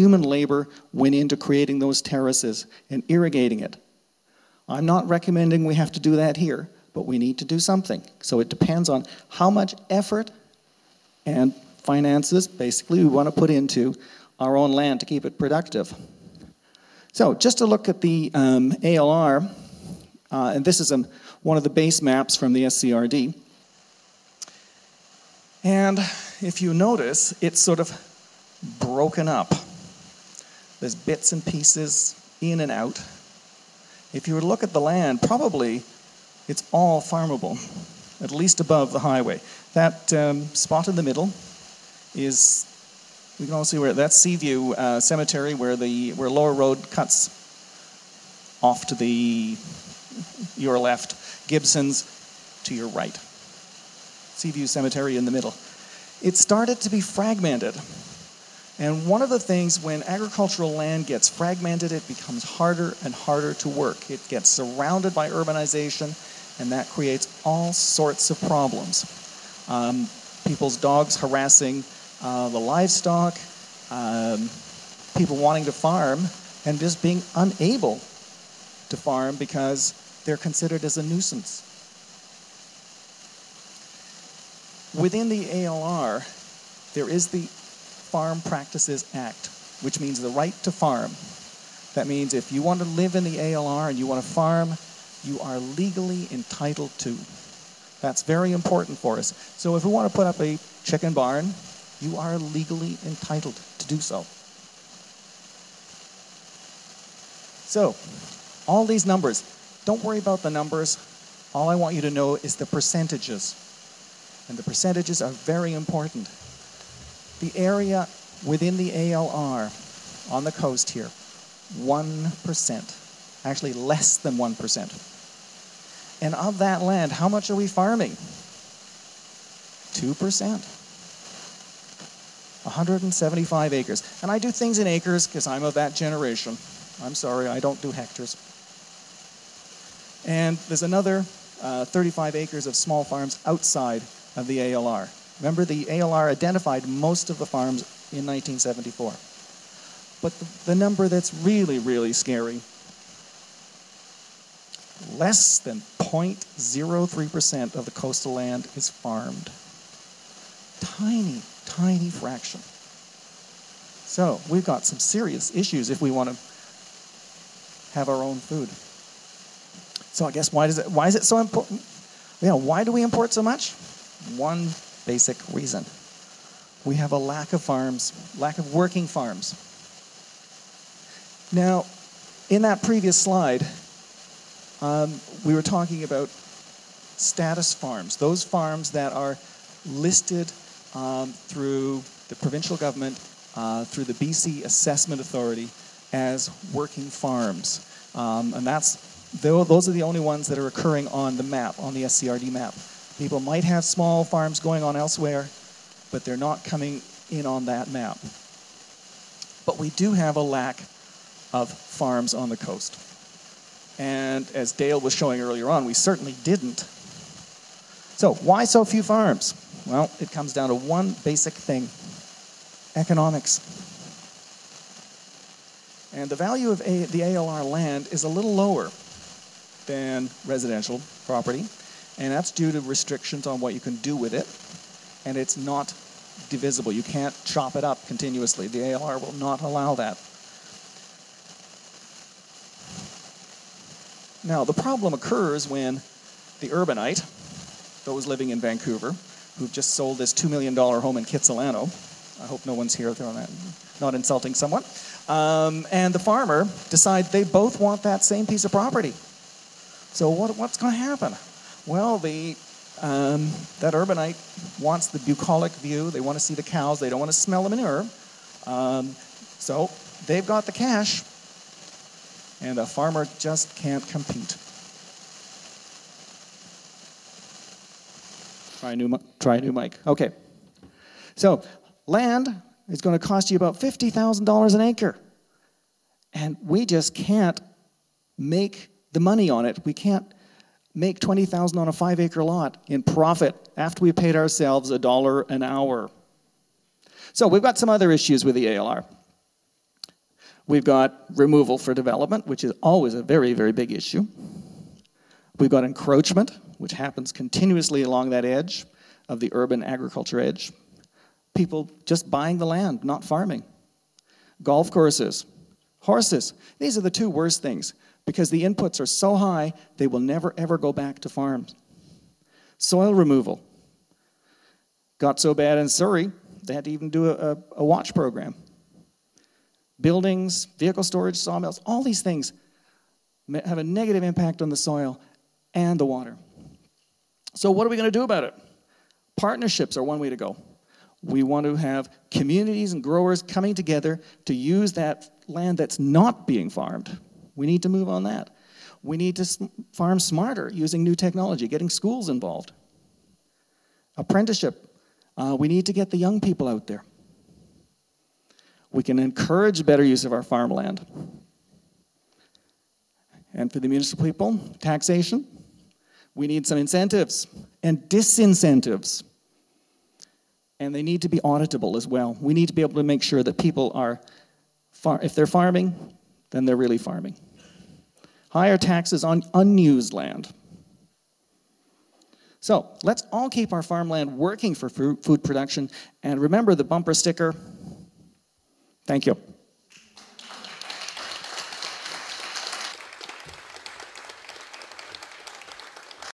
human labor went into creating those terraces and irrigating it. I'm not recommending we have to do that here, but we need to do something. So it depends on how much effort and finances, basically, we want to put into our own land to keep it productive. So just to look at the ALR, and this is one of the base maps from the SCRD. And if you notice, it's sort of broken up. There's bits and pieces in and out. If you were to look at the land, probably it's all farmable, at least above the highway. That spot in the middle is, we can all see where, that's Seaview Cemetery, where Lower Road cuts off to your left, Gibson's to your right. Seaview Cemetery in the middle. It started to be fragmented. And one of the things, when agricultural land gets fragmented, it becomes harder and harder to work. It gets surrounded by urbanization, and that creates all sorts of problems. People's dogs harassing the livestock, people wanting to farm, and just being unable to farm because they're considered as a nuisance. Within the ALR, there is the Farm Practices Act, which means the right to farm. That means if you want to live in the ALR and you want to farm, you are legally entitled to. That's very important for us. So if we want to put up a chicken barn, you are legally entitled to do so. So, all these numbers, don't worry about the numbers. All I want you to know is the percentages. And the percentages are very important. The area within the ALR on the coast here, 1%. Actually, less than 1%. And of that land, how much are we farming? 2%. 175 acres. And I do things in acres because I'm of that generation. I'm sorry, I don't do hectares. And there's another 35 acres of small farms outside of the ALR. Remember, the ALR identified most of the farms in 1974. But the number that's really, really scary, less than 0.03% of the coastal land is farmed. Tiny, tiny fraction. So we've got some serious issues if we want to have our own food. So I guess why is it so important? Why do we import so much? One basic reason. We have a lack of farms, lack of working farms. Now, in that previous slide, we were talking about status farms, those farms that are listed through the provincial government, through the BC Assessment Authority as working farms. And those are the only ones that are occurring on the map, on the SCRD map. People might have small farms going on elsewhere, but they're not coming in on that map. But we do have a lack of farms on the coast. And as Dale was showing earlier on, we certainly didn't. So why so few farms? Well, it comes down to one basic thing: economics. And the value of the ALR land is a little lower than residential property, and that's due to restrictions on what you can do with it, and it's not divisible. You can't chop it up continuously. The ALR will not allow that. Now, the problem occurs when the urbanite, those living in Vancouver, who've just sold this $2 million home in Kitsilano, I hope no one's here throwing that, not insulting someone, and the farmer decide they both want that same piece of property. So what's going to happen? Well, that urbanite wants the bucolic view. They want to see the cows. They don't want to smell the manure. So they've got the cash, and the farmer just can't compete. Try a new mic. Okay. So land is going to cost you about $50,000 an acre. And we just can't make the money on it. We can't make $20,000 on a 5-acre lot in profit after we paid ourselves $1 an hour. So we've got some other issues with the ALR. We've got removal for development, which is always a very, very big issue. We've got encroachment, which happens continuously along that edge of the urban agriculture edge. People just buying the land, not farming. Golf courses, horses. These are the two worst things because the inputs are so high, they will never, ever go back to farms. Soil removal. Got so bad in Surrey, they had to even do a watch program. Buildings, vehicle storage, sawmills, all these things have a negative impact on the soil and the water. So what are we going to do about it? Partnerships are one way to go. We want to have communities and growers coming together to use that land that's not being farmed. We need to move on that. We need to farm smarter using new technology, getting schools involved. Apprenticeship. We need to get the young people out there. We can encourage better use of our farmland. And for the municipal people, taxation. We need some incentives and disincentives. And they need to be auditable as well. We need to be able to make sure that people are, if they're farming, then they're really farming. Higher taxes on unused land. So let's all keep our farmland working for food production. And remember the bumper sticker. Thank you.